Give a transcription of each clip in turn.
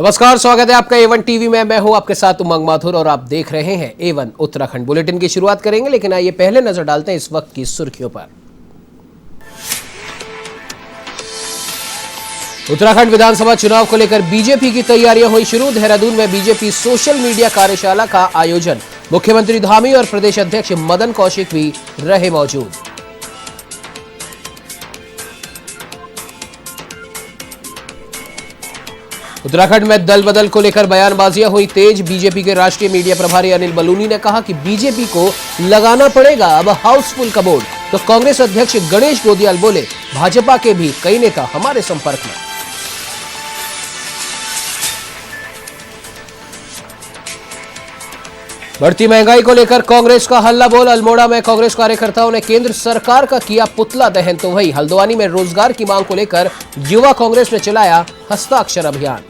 नमस्कार, स्वागत है आपका A1 टीवी में। मैं हूं आपके साथ उमंग माथुर और आप देख रहे हैं A1 उत्तराखंड। बुलेटिन की शुरुआत करेंगे, लेकिन आइए पहले नजर डालते हैं इस वक्त की सुर्खियों पर। उत्तराखंड विधानसभा चुनाव को लेकर बीजेपी की तैयारियां हुई शुरू। देहरादून में बीजेपी सोशल मीडिया कार्यशाला का आयोजन। मुख्यमंत्री धामी और प्रदेश अध्यक्ष मदन कौशिक भी रहे मौजूद। उत्तराखंड में दल बदल को लेकर बयानबाजियां हुई तेज। बीजेपी के राष्ट्रीय मीडिया प्रभारी अनिल बलूनी ने कहा कि बीजेपी को लगाना पड़ेगा अब हाउसफुल का बोर्ड। तो कांग्रेस अध्यक्ष गणेश गोदियाल बोले, भाजपा के भी कई नेता हमारे संपर्क में। बढ़ती महंगाई को लेकर कांग्रेस का हल्ला बोल। अल्मोड़ा में कांग्रेस कार्यकर्ताओं ने केंद्र सरकार का किया पुतला दहन। तो वहीं हल्द्वानी में रोजगार की मांग को लेकर युवा कांग्रेस ने चलाया हस्ताक्षर अभियान।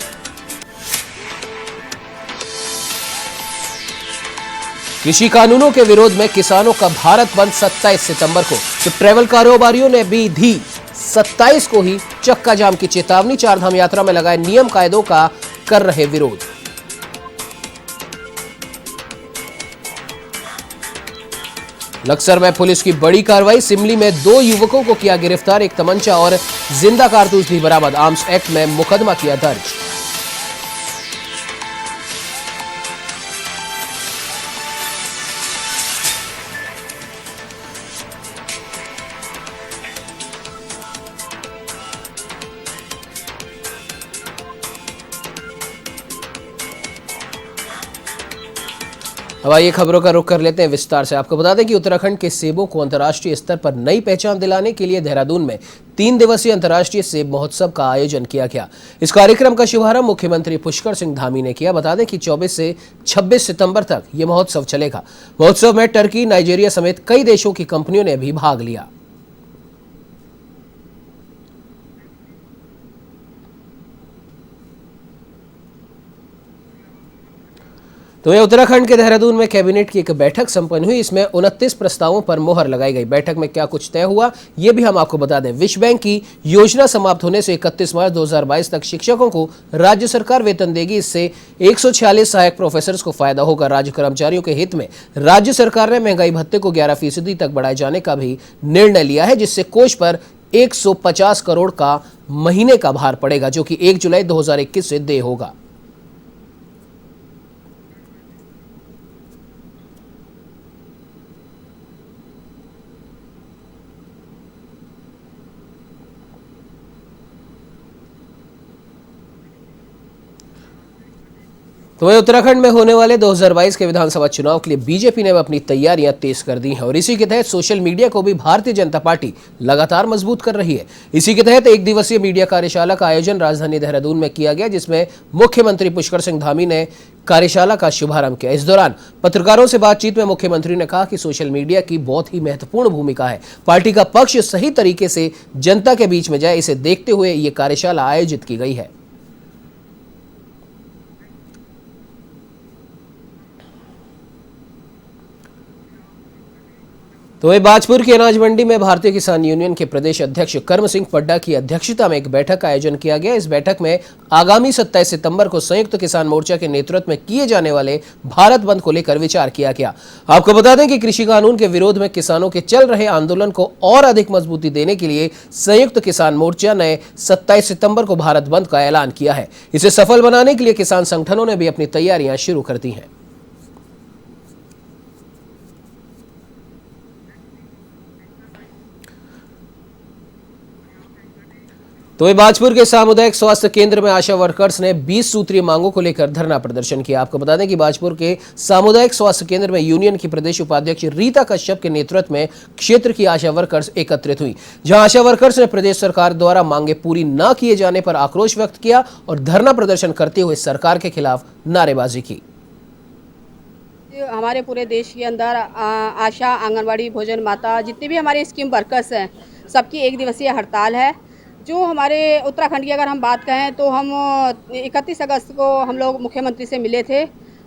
कृषि कानूनों के विरोध में किसानों का भारत बंद 27 सितंबर को। तो ट्रैवल कारोबारियों ने भी दी 27 को ही चक्का जाम की चेतावनी। चारधाम यात्रा में लगाए नियम कायदों का कर रहे विरोध। लक्सर में पुलिस की बड़ी कार्रवाई। सिमली में 2 युवकों को किया गिरफ्तार। एक तमंचा और जिंदा कारतूस भी बरामद। आर्म्स एक्ट में मुकदमा किया दर्ज। अब आइए खबरों का रुख कर लेते हैं विस्तार से। आपको बता दें कि उत्तराखंड के सेबों को अंतर्राष्ट्रीय स्तर पर नई पहचान दिलाने के लिए देहरादून में 3 दिवसीय अंतर्राष्ट्रीय सेब महोत्सव का आयोजन किया गया। इस कार्यक्रम का शुभारंभ मुख्यमंत्री पुष्कर सिंह धामी ने किया। बता दें कि 24 से 26 सितंबर तक यह महोत्सव चलेगा। महोत्सव में टर्की, नाइजीरिया समेत कई देशों की कंपनियों ने भी भाग लिया। तो ये उत्तराखंड के देहरादून में कैबिनेट की एक बैठक संपन्न हुई। इसमें 29 प्रस्तावों पर मोहर लगाई गई। बैठक में क्या कुछ तय हुआ, ये भी हम आपको बता दें। विश्व बैंक की योजना समाप्त होने से 31 मार्च 2022 तक शिक्षकों को राज्य सरकार वेतन देगी। इससे 146 सहायक प्रोफेसर को फायदा होगा। राज्य कर्मचारियों के हित में राज्य सरकार ने महंगाई भत्ते को 11% तक बढ़ाए जाने का भी निर्णय लिया है, जिससे कोष पर 150 करोड़ का महीने का भार पड़ेगा, जो कि 1 जुलाई 2021 से देय होगा। तो वही उत्तराखंड में होने वाले 2022 के विधानसभा चुनाव के लिए बीजेपी ने अपनी तैयारियां तेज कर दी हैं और इसी के तहत सोशल मीडिया को भी भारतीय जनता पार्टी लगातार मजबूत कर रही है। इसी के तहत 1 दिवसीय मीडिया कार्यशाला का आयोजन राजधानी देहरादून में किया गया, जिसमें मुख्यमंत्री पुष्कर सिंह धामी ने कार्यशाला का शुभारंभ किया। इस दौरान पत्रकारों से बातचीत में मुख्यमंत्री ने कहा कि सोशल मीडिया की बहुत ही महत्वपूर्ण भूमिका है। पार्टी का पक्ष सही तरीके से जनता के बीच में जाए, इसे देखते हुए ये कार्यशाला आयोजित की गई है। तो वही बाजपुर की अनाज मंडी में भारतीय किसान यूनियन के प्रदेश अध्यक्ष कर्म सिंह पड्डा की अध्यक्षता में एक बैठक का आयोजन किया गया। इस बैठक में आगामी 27 सितंबर को संयुक्त किसान मोर्चा के नेतृत्व में किए जाने वाले भारत बंद को लेकर विचार किया गया। आपको बता दें कि कृषि कानून के विरोध में किसानों के चल रहे आंदोलन को और अधिक मजबूती देने के लिए संयुक्त किसान मोर्चा ने 27 सितंबर को भारत बंद का ऐलान किया है। इसे सफल बनाने के लिए किसान संगठनों ने भी अपनी तैयारियां शुरू कर दी हैं। तो वही बाजपुर के सामुदायिक स्वास्थ्य केंद्र में आशा वर्कर्स ने 20 सूत्रीय मांगों को लेकर धरना प्रदर्शन किया। आपको बता दें कि बाजपुर के सामुदायिक स्वास्थ्य केंद्र में यूनियन की प्रदेश उपाध्यक्ष रीता कश्यप के नेतृत्व में क्षेत्र की आशा वर्कर्स एकत्रित हुई, जहां आशा वर्कर्स ने प्रदेश सरकार द्वारा मांगे पूरी न किए जाने पर आक्रोश व्यक्त किया और धरना प्रदर्शन करते हुए सरकार के खिलाफ नारेबाजी की। हमारे पूरे देश के अंदर आशा, आंगनवाड़ी, भोजन माता, जितने भी हमारे स्कीम वर्कर्स हैं, सबकी 1 दिवसीय हड़ताल है। जो हमारे उत्तराखंड की अगर हम बात कहें तो हम 31 अगस्त को हम लोग मुख्यमंत्री से मिले थे।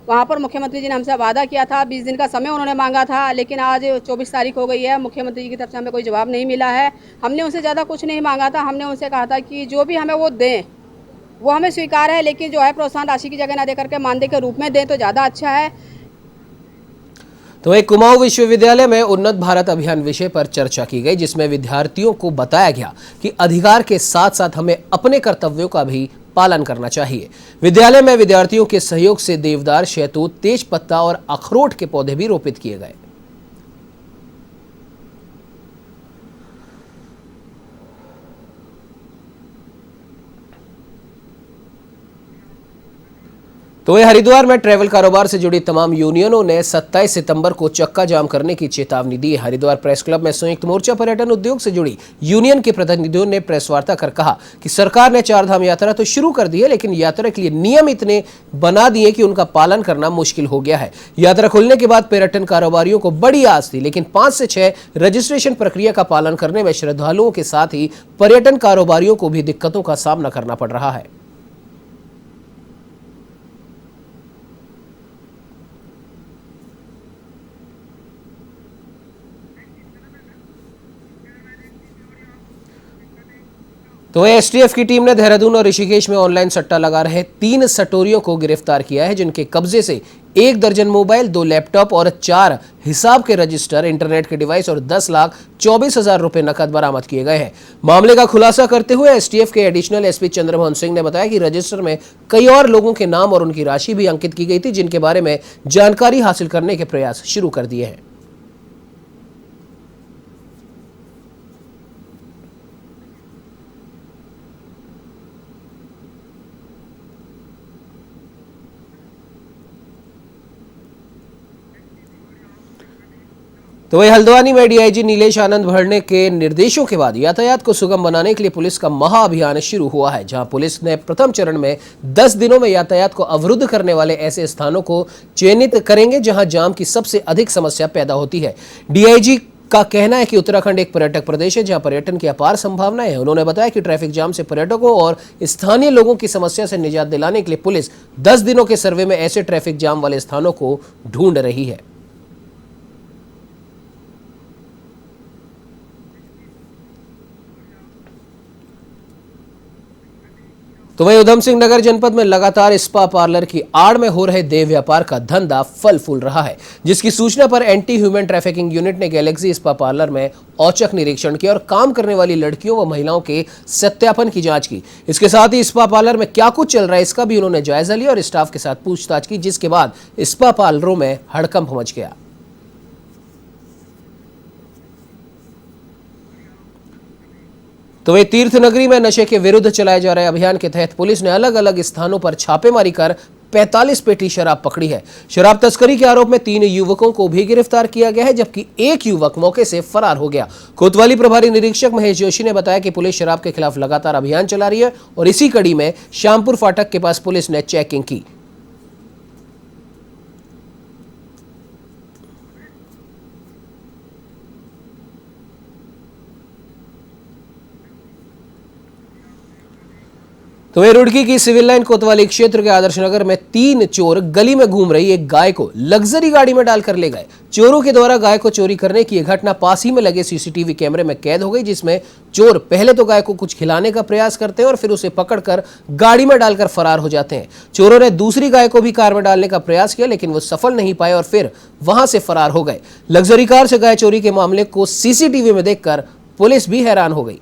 वहाँ पर मुख्यमंत्री जी ने हमसे वादा किया था, 20 दिन का समय उन्होंने मांगा था, लेकिन आज 24 तारीख हो गई है। मुख्यमंत्री जी की तरफ से हमें कोई जवाब नहीं मिला है। हमने उनसे ज़्यादा कुछ नहीं मांगा था। हमने उनसे कहा था कि जो भी हमें वो दें, वो हमें स्वीकार है, लेकिन जो है प्रोत्साहन राशि की जगह ना देकर के मानदेय के रूप में दें तो ज़्यादा अच्छा है। तो एक कुमाऊं विश्वविद्यालय में उन्नत भारत अभियान विषय पर चर्चा की गई, जिसमें विद्यार्थियों को बताया गया कि अधिकार के साथ साथ हमें अपने कर्तव्यों का भी पालन करना चाहिए। विद्यालय में विद्यार्थियों के सहयोग से देवदार, शहतूत, तेज पत्ता और अखरोट के पौधे भी रोपित किए गए। तो वही हरिद्वार में ट्रैवल कारोबार से जुड़ी तमाम यूनियनों ने 27 सितंबर को चक्का जाम करने की चेतावनी दी है। हरिद्वार प्रेस क्लब में संयुक्त मोर्चा पर्यटन उद्योग से जुड़ी यूनियन के प्रतिनिधियों ने प्रेस वार्ता कर कहा कि सरकार ने चार धाम यात्रा तो शुरू कर दी है, लेकिन यात्रा के लिए नियम इतने बना दिए कि उनका पालन करना मुश्किल हो गया है। यात्रा खुलने के बाद पर्यटन कारोबारियों को बड़ी आस थी, लेकिन 5 से 6 रजिस्ट्रेशन प्रक्रिया का पालन करने में श्रद्धालुओं के साथ ही पर्यटन कारोबारियों को भी दिक्कतों का सामना करना पड़ रहा है। तो एसटीएफ की टीम ने देहरादून और ऋषिकेश में ऑनलाइन सट्टा लगा रहे 3 सटोरियों को गिरफ्तार किया है, जिनके कब्जे से 1 दर्जन मोबाइल, 2 लैपटॉप और 4 हिसाब के रजिस्टर, इंटरनेट के डिवाइस और 10,24,000 रुपए नकद बरामद किए गए हैं। मामले का खुलासा करते हुए एसटीएफ के एडिशनल एसपी चंद्रमोहन सिंह ने बताया कि रजिस्टर में कई और लोगों के नाम और उनकी राशि भी अंकित की गई थी, जिनके बारे में जानकारी हासिल करने के प्रयास शुरू कर दिए हैं। तो वही हल्द्वानी में डीआईजी नीलेश आनंद भरने के निर्देशों के बाद यातायात को सुगम बनाने के लिए पुलिस का महाअभियान शुरू हुआ है, जहां पुलिस ने प्रथम चरण में 10 दिनों में यातायात को अवरुद्ध करने वाले ऐसे स्थानों को चयनित करेंगे जहां जाम की सबसे अधिक समस्या पैदा होती है। डीआईजी का कहना है कि उत्तराखंड एक पर्यटक प्रदेश है जहां पर्यटन की अपार संभावनाएं हैं। उन्होंने बताया कि ट्रैफिक जाम से पर्यटकों और स्थानीय लोगों की समस्या से निजात दिलाने के लिए पुलिस 10 दिनों के सर्वे में ऐसे ट्रैफिक जाम वाले स्थानों को ढूंढ रही है। तो वही उधम सिंह नगर जनपद में लगातार स्पा पार्लर की आड़ में हो रहे देह व्यापार का धंधा फल फूल रहा है, जिसकी सूचना पर एंटी ह्यूमन ट्रैफिकिंग यूनिट ने गैलेक्सी स्पा पार्लर में औचक निरीक्षण किया और काम करने वाली लड़कियों व महिलाओं के सत्यापन की जांच की। इसके साथ ही स्पा पार्लर में क्या कुछ चल रहा है इसका भी उन्होंने जायजा लिया और स्टाफ के साथ पूछताछ की, जिसके बाद स्पा पार्लरों में हड़कंप मच गया। तो वे तीर्थ नगरी में नशे के विरुद्ध चलाए जा रहे अभियान के तहत पुलिस ने अलग अलग स्थानों पर छापेमारी कर 45 पेटी शराब पकड़ी है। शराब तस्करी के आरोप में 3 युवकों को भी गिरफ्तार किया गया है, जबकि एक युवक मौके से फरार हो गया। कोतवाली प्रभारी निरीक्षक महेश जोशी ने बताया कि पुलिस शराब के खिलाफ लगातार अभियान चला रही है और इसी कड़ी में श्यामपुर फाटक के पास पुलिस ने चेकिंग की। तो वे रुड़की की सिविल लाइन कोतवाली क्षेत्र के आदर्श नगर में 3 चोर गली में घूम रही एक गाय को लग्जरी गाड़ी में डालकर ले गए। चोरों के द्वारा गाय को चोरी करने की यह घटना पास ही में लगे सीसीटीवी कैमरे में कैद हो गई, जिसमें चोर पहले तो गाय को कुछ खिलाने का प्रयास करते हैं और फिर उसे पकड़कर गाड़ी में डालकर फरार हो जाते हैं। चोरों ने दूसरी गाय को भी कार में डालने का प्रयास किया, लेकिन वो सफल नहीं पाए और फिर वहां से फरार हो गए। लग्जरी कार से गाय चोरी के मामले को सीसीटीवी में देखकर पुलिस भी हैरान हो गई।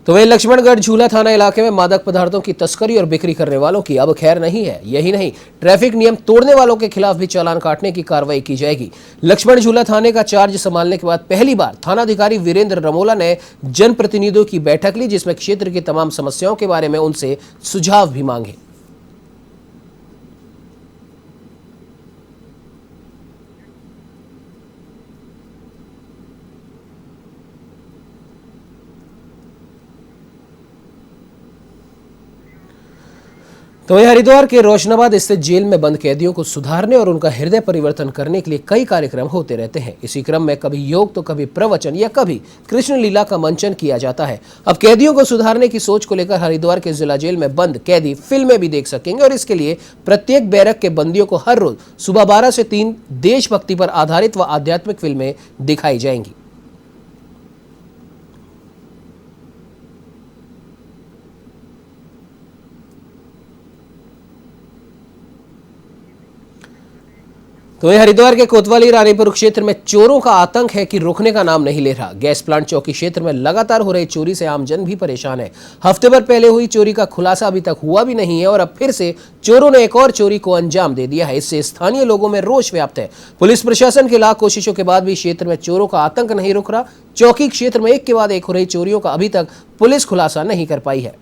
तो वे लक्ष्मणगढ़ झूला थाना इलाके में मादक पदार्थों की तस्करी और बिक्री करने वालों की अब खैर नहीं है। यही नहीं, ट्रैफिक नियम तोड़ने वालों के खिलाफ भी चालान काटने की कार्रवाई की जाएगी। लक्ष्मण झूला थाने का चार्ज संभालने के बाद पहली बार थानाधिकारी वीरेंद्र रमोला ने जनप्रतिनिधियों की बैठक ली, जिसमें क्षेत्र की तमाम समस्याओं के बारे में उनसे सुझाव भी मांगे। तो वहीं हरिद्वार के रोशनाबाद स्थित जेल में बंद कैदियों को सुधारने और उनका हृदय परिवर्तन करने के लिए कई कार्यक्रम होते रहते हैं। इसी क्रम में कभी योग तो कभी प्रवचन या कभी कृष्ण लीला का मंचन किया जाता है। अब कैदियों को सुधारने की सोच को लेकर हरिद्वार के जिला जेल में बंद कैदी फिल्में भी देख सकेंगे और इसके लिए प्रत्येक बैरक के बंदियों को हर रोज सुबह 12 से 3 देशभक्ति पर आधारित व आध्यात्मिक फिल्में दिखाई जाएंगी। तो वहीं हरिद्वार के कोतवाली रानीपुर क्षेत्र में चोरों का आतंक है कि रुकने का नाम नहीं ले रहा। गैस प्लांट चौकी क्षेत्र में लगातार हो रही चोरी से आमजन भी परेशान है। हफ्ते भर पहले हुई चोरी का खुलासा अभी तक हुआ भी नहीं है और अब फिर से चोरों ने एक और चोरी को अंजाम दे दिया है। इससे स्थानीय लोगों में रोष व्याप्त है। पुलिस प्रशासन की लाख कोशिशों के बाद भी क्षेत्र में चोरों का आतंक नहीं रुक रहा। चौकी क्षेत्र में एक के बाद एक हो रही चोरियों का अभी तक पुलिस खुलासा नहीं कर पाई है।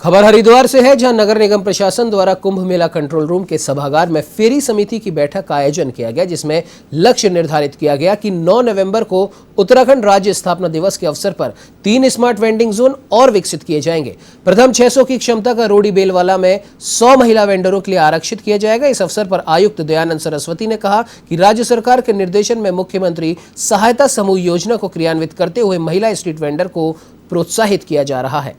खबर हरिद्वार से है, जहां नगर निगम प्रशासन द्वारा कुंभ मेला कंट्रोल रूम के सभागार में फेरी समिति की बैठक का आयोजन किया गया, जिसमें लक्ष्य निर्धारित किया गया कि 9 नवंबर को उत्तराखंड राज्य स्थापना दिवस के अवसर पर 3 स्मार्ट वेंडिंग जोन और विकसित किए जाएंगे। प्रथम 600 की क्षमता का रोडी बेलवाला में 100 महिला वेंडरों के लिए आरक्षित किया जाएगा। इस अवसर पर आयुक्त दयानंद सरस्वती ने कहा कि राज्य सरकार के निर्देशन में मुख्यमंत्री सहायता समूह योजना को क्रियान्वित करते हुए महिला स्ट्रीट वेंडर को प्रोत्साहित किया जा रहा है।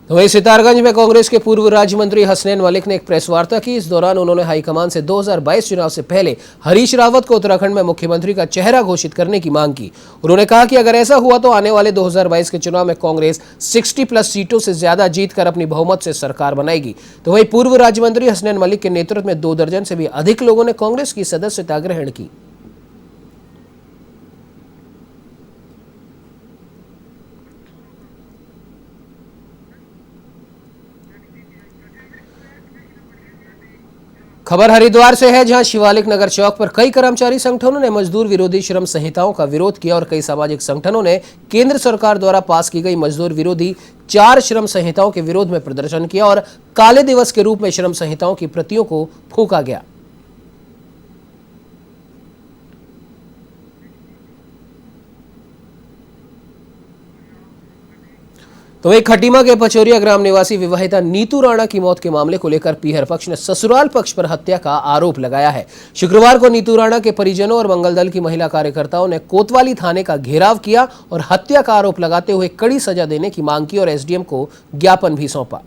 तो वहीं सितारगंज में कांग्रेस के पूर्व राज्य मंत्री हसनैन मलिक ने एक प्रेस वार्ता की। इस दौरान उन्होंने हाईकमान से 2022 चुनाव से पहले हरीश रावत को उत्तराखंड में मुख्यमंत्री का चेहरा घोषित करने की मांग की। उन्होंने कहा कि अगर ऐसा हुआ तो आने वाले 2022 के चुनाव में कांग्रेस 60+ सीटों से ज्यादा जीतकर अपनी बहुमत से सरकार बनाएगी। तो वहीं पूर्व राज्य मंत्री हसनैन मलिक के नेतृत्व में 2 दर्जन से भी अधिक लोगों ने कांग्रेस की सदस्यता ग्रहण की। खबर हरिद्वार से है, जहां शिवालिक नगर चौक पर कई कर्मचारी संगठनों ने मजदूर विरोधी श्रम संहिताओं का विरोध किया और कई सामाजिक संगठनों ने केंद्र सरकार द्वारा पास की गई मजदूर विरोधी 4 श्रम संहिताओं के विरोध में प्रदर्शन किया और काले दिवस के रूप में श्रम संहिताओं की प्रतियों को फूंका गया। तो वहीं खटीमा के पचौरिया ग्राम निवासी विवाहिता नीतू राणा की मौत के मामले को लेकर पीहर पक्ष ने ससुराल पक्ष पर हत्या का आरोप लगाया है। शुक्रवार को नीतू राणा के परिजनों और मंगल दल की महिला कार्यकर्ताओं ने कोतवाली थाने का घेराव किया और हत्या का आरोप लगाते हुए कड़ी सजा देने की मांग की और एसडीएम को ज्ञापन भी सौंपा।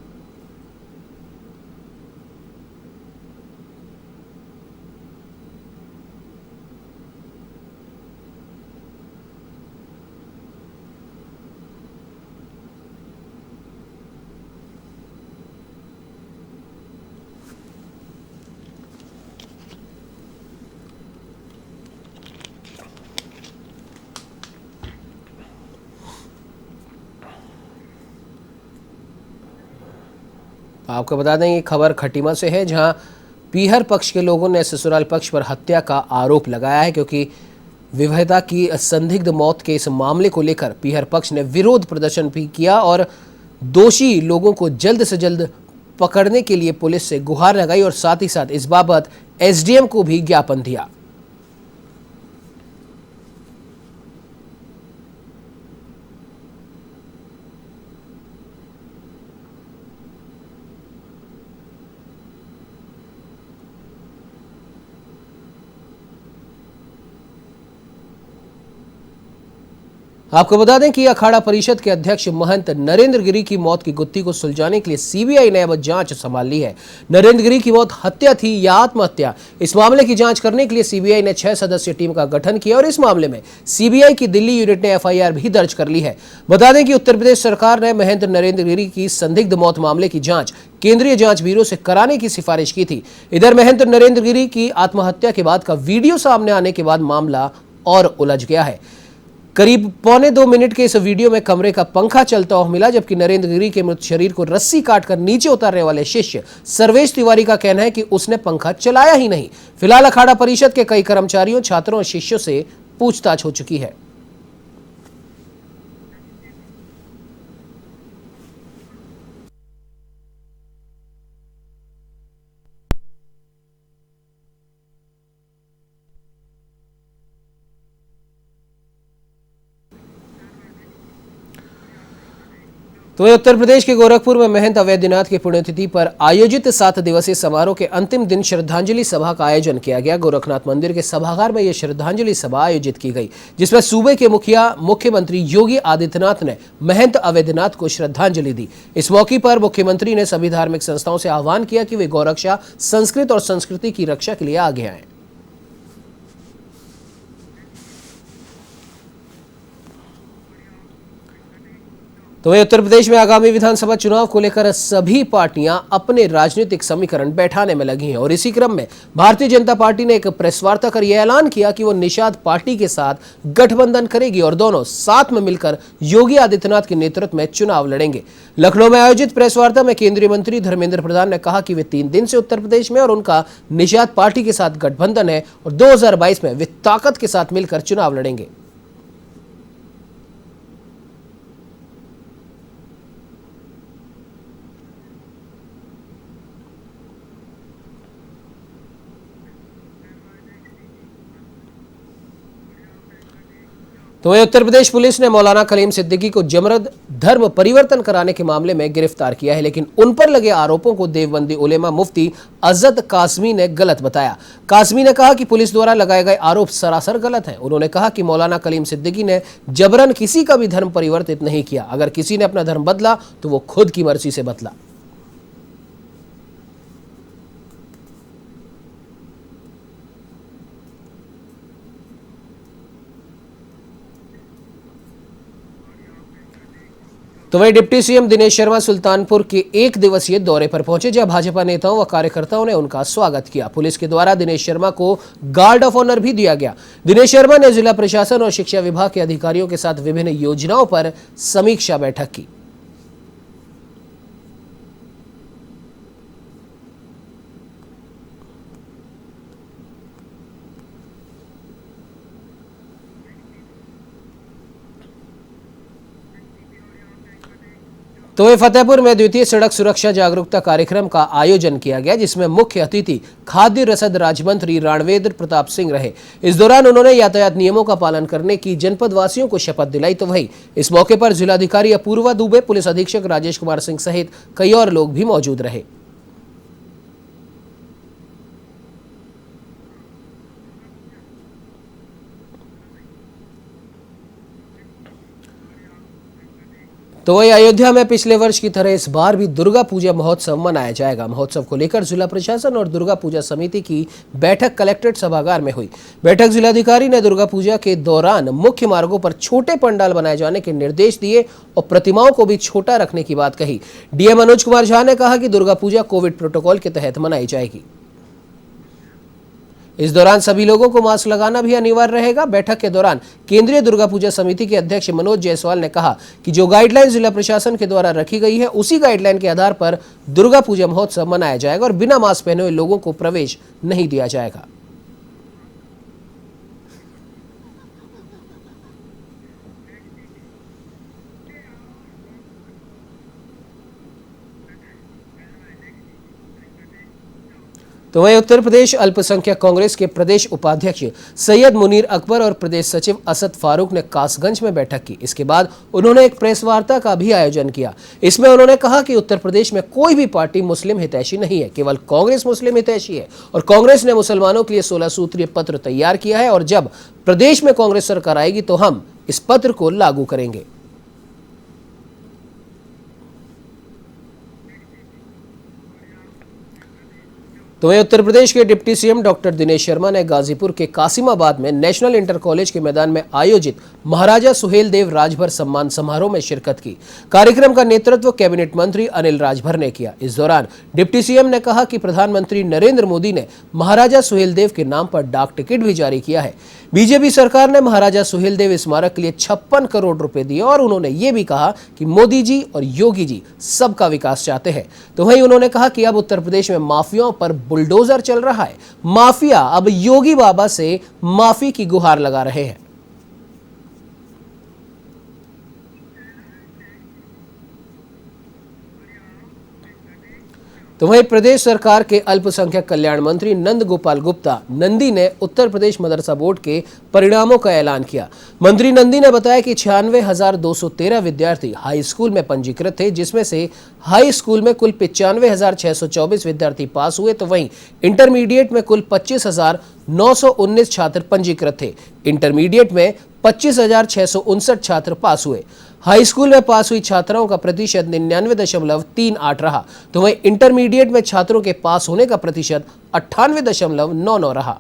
आपको बता दें ये खबर खटीमा से है, जहां पीहर पक्ष के लोगों ने ससुराल पक्ष पर हत्या का आरोप लगाया है, क्योंकि विवाहिता की संदिग्ध मौत के इस मामले को लेकर पीहर पक्ष ने विरोध प्रदर्शन भी किया और दोषी लोगों को जल्द से जल्द पकड़ने के लिए पुलिस से गुहार लगाई और साथ ही साथ इस बाबत एसडीएम को भी ज्ञापन दिया। आपको बता दें कि अखाड़ा परिषद के अध्यक्ष महंत नरेंद्र गिरी की मौत की गुत्थी को सुलझाने के लिए सीबीआई ने अब जांच संभाल ली है। नरेंद्र गिरी की मौत हत्या थी या आत्महत्या, इस मामले की जांच करने के लिए सीबीआई ने 6 सदस्यीय टीम का गठन किया और इस मामले में सीबीआई की दिल्ली यूनिट ने एफआईआर भी दर्ज कर ली है। बता दें कि उत्तर प्रदेश सरकार ने महंत नरेंद्र गिरी की संदिग्ध मौत मामले की जांच केंद्रीय जांच ब्यूरो से कराने की सिफारिश की थी। इधर महंत नरेंद्र गिरी की आत्महत्या के बाद का वीडियो सामने आने के बाद मामला और उलझ गया है। करीब 1.25 मिनट के इस वीडियो में कमरे का पंखा चलता हुआ मिला, जबकि नरेंद्र गिरी के मृत शरीर को रस्सी काटकर नीचे उतारने वाले शिष्य सर्वेश तिवारी का कहना है कि उसने पंखा चलाया ही नहीं। फिलहाल अखाड़ा परिषद के कई कर्मचारियों, छात्रों और शिष्यों से पूछताछ हो चुकी है। तो वहीं उत्तर प्रदेश के गोरखपुर में महंत अवैधनाथ की पुण्यतिथि पर आयोजित 7 दिवसीय समारोह के अंतिम दिन श्रद्धांजलि सभा का आयोजन किया गया। गोरखनाथ मंदिर के सभागार में यह श्रद्धांजलि सभा आयोजित की गई, जिसमें सूबे के मुख्यमंत्री योगी आदित्यनाथ ने महंत अवैधनाथ को श्रद्धांजलि दी। इस मौके पर मुख्यमंत्री ने सभी धार्मिक संस्थाओं से आह्वान किया कि वे गौरक्षा, संस्कृत और संस्कृति की रक्षा के लिए आगे आए। तो वहीं उत्तर प्रदेश में आगामी विधानसभा चुनाव को लेकर सभी पार्टियां अपने राजनीतिक समीकरण बैठाने में लगी हैं और इसी क्रम में भारतीय जनता पार्टी ने एक प्रेस वार्ता कर यह ऐलान किया कि वो निषाद पार्टी के साथ गठबंधन करेगी और दोनों साथ में मिलकर योगी आदित्यनाथ के नेतृत्व में चुनाव लड़ेंगे। लखनऊ में आयोजित प्रेस वार्ता में केंद्रीय मंत्री धर्मेंद्र प्रधान ने कहा कि वे 3 दिन से उत्तर प्रदेश में और उनका निषाद पार्टी के साथ गठबंधन है और 2022 में वे ताकत के साथ मिलकर चुनाव लड़ेंगे। तो वहीं उत्तर प्रदेश पुलिस ने मौलाना कलीम सिद्दीकी को जमरद धर्म परिवर्तन कराने के मामले में गिरफ्तार किया है, लेकिन उन पर लगे आरोपों को देवबंदी उलेमा मुफ्ती अज़द कासमी ने गलत बताया। कासमी ने कहा कि पुलिस द्वारा लगाए गए आरोप सरासर गलत हैं। उन्होंने कहा कि मौलाना कलीम सिद्दीकी ने जबरन किसी का भी धर्म परिवर्तित नहीं किया। अगर किसी ने अपना धर्म बदला तो वो खुद की मर्जी से बदला। तो वहीं डिप्टी सीएम दिनेश शर्मा सुल्तानपुर के 1 दिवसीय दौरे पर पहुंचे, जहां भाजपा नेताओं व कार्यकर्ताओं ने उनका स्वागत किया। पुलिस के द्वारा दिनेश शर्मा को गार्ड ऑफ ऑनर भी दिया गया। दिनेश शर्मा ने जिला प्रशासन और शिक्षा विभाग के अधिकारियों के साथ विभिन्न योजनाओं पर समीक्षा बैठक की। तो वहीं फतेहपुर में द्वितीय सड़क सुरक्षा जागरूकता कार्यक्रम का आयोजन किया गया, जिसमें मुख्य अतिथि खाद्य रसद राज्य मंत्री रणवेंद्र प्रताप सिंह रहे। इस दौरान उन्होंने यातायात नियमों का पालन करने की जनपद वासियों को शपथ दिलाई। तो वहीं इस मौके पर जिलाधिकारी अपूर्वा दुबे, पुलिस अधीक्षक राजेश कुमार सिंह सहित कई और लोग भी मौजूद रहे। तो वही अयोध्या में पिछले वर्ष की तरह इस बार भी दुर्गा पूजा महोत्सव मनाया जाएगा। महोत्सव को लेकर जिला प्रशासन और दुर्गा पूजा समिति की बैठक कलेक्ट्रेट सभागार में हुई। बैठक जिलाधिकारी ने दुर्गा पूजा के दौरान मुख्य मार्गों पर छोटे पंडाल बनाए जाने के निर्देश दिए और प्रतिमाओं को भी छोटा रखने की बात कही। डीएम मनोज कुमार झा ने कहा कि दुर्गा पूजा कोविड प्रोटोकॉल के तहत मनाई जाएगी। इस दौरान सभी लोगों को मास्क लगाना भी अनिवार्य रहेगा। बैठक के दौरान केंद्रीय दुर्गा पूजा समिति के अध्यक्ष मनोज जायसवाल ने कहा कि जो गाइडलाइन जिला प्रशासन के द्वारा रखी गई है, उसी गाइडलाइन के आधार पर दुर्गा पूजा महोत्सव मनाया जाएगा और बिना मास्क पहने हुए लोगों को प्रवेश नहीं दिया जाएगा। तो वहीं उत्तर प्रदेश अल्पसंख्यक कांग्रेस के प्रदेश उपाध्यक्ष सैयद मुनीर अकबर और प्रदेश सचिव असद फारूक ने कासगंज में बैठक की। इसके बाद उन्होंने एक प्रेस वार्ता का भी आयोजन किया। इसमें उन्होंने कहा कि उत्तर प्रदेश में कोई भी पार्टी मुस्लिम हितैषी नहीं है, केवल कांग्रेस मुस्लिम हितैषी है और कांग्रेस ने मुसलमानों के लिए 16 सूत्रीय पत्र तैयार किया है और जब प्रदेश में कांग्रेस सरकार आएगी तो हम इस पत्र को लागू करेंगे। तो वहीं उत्तर प्रदेश के deputy CM doctor Dinesh Sharma ने गाजीपुर के कासिमाबाद में नेशनल इंटर कॉलेज के मैदान में आयोजित महाराजा सुहेलदेव राजभर सम्मान समारोह में शिरकत की। कार्यक्रम का नेतृत्व कैबिनेट मंत्री अनिल राजभर ने किया। इस दौरान डिप्टी सीएम ने कहा कि प्रधानमंत्री नरेंद्र मोदी ने महाराजा सुहेलदेव के नाम पर डाक टिकट भी जारी किया है। बीजेपी सरकार ने महाराजा सुहेलदेव स्मारक के लिए 56 करोड़ रुपए दिए और उन्होंने ये भी कहा कि मोदी जी और योगी जी सबका विकास चाहते हैं। तो वहीं उन्होंने कहा कि अब उत्तर प्रदेश में माफियाओं पर बुलडोजर चल रहा है। माफिया अब योगी बाबा से माफी की गुहार लगा रहे हैं। तो वहीं प्रदेश सरकार के अल्पसंख्यक कल्याण मंत्री नंद गोपाल गुप्ता नंदी ने उत्तर प्रदेश मदरसा बोर्ड के परिणामों का ऐलान किया। मंत्री नंदी ने बताया कि 96,213 विद्यार्थी हाई स्कूल में पंजीकृत थे, जिसमें से हाई स्कूल में कुल 95,624 विद्यार्थी पास हुए, तो वहीं इंटरमीडिएट में कुल 25,919 छात्र पंजीकृत थे। इंटरमीडिएट में 25,659 छात्र पास हुए। हाई स्कूल में पास हुई छात्राओं का प्रतिशत 99.38 रहा, तो वहीं इंटरमीडिएट में छात्रों के पास होने का प्रतिशत 98.99 रहा।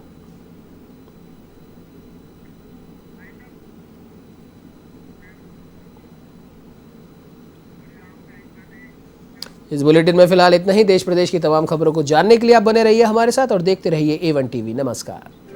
इस बुलेटिन में फिलहाल इतना ही। देश प्रदेश की तमाम खबरों को जानने के लिए आप बने रहिए हमारे साथ और देखते रहिए A1 टीवी। नमस्कार।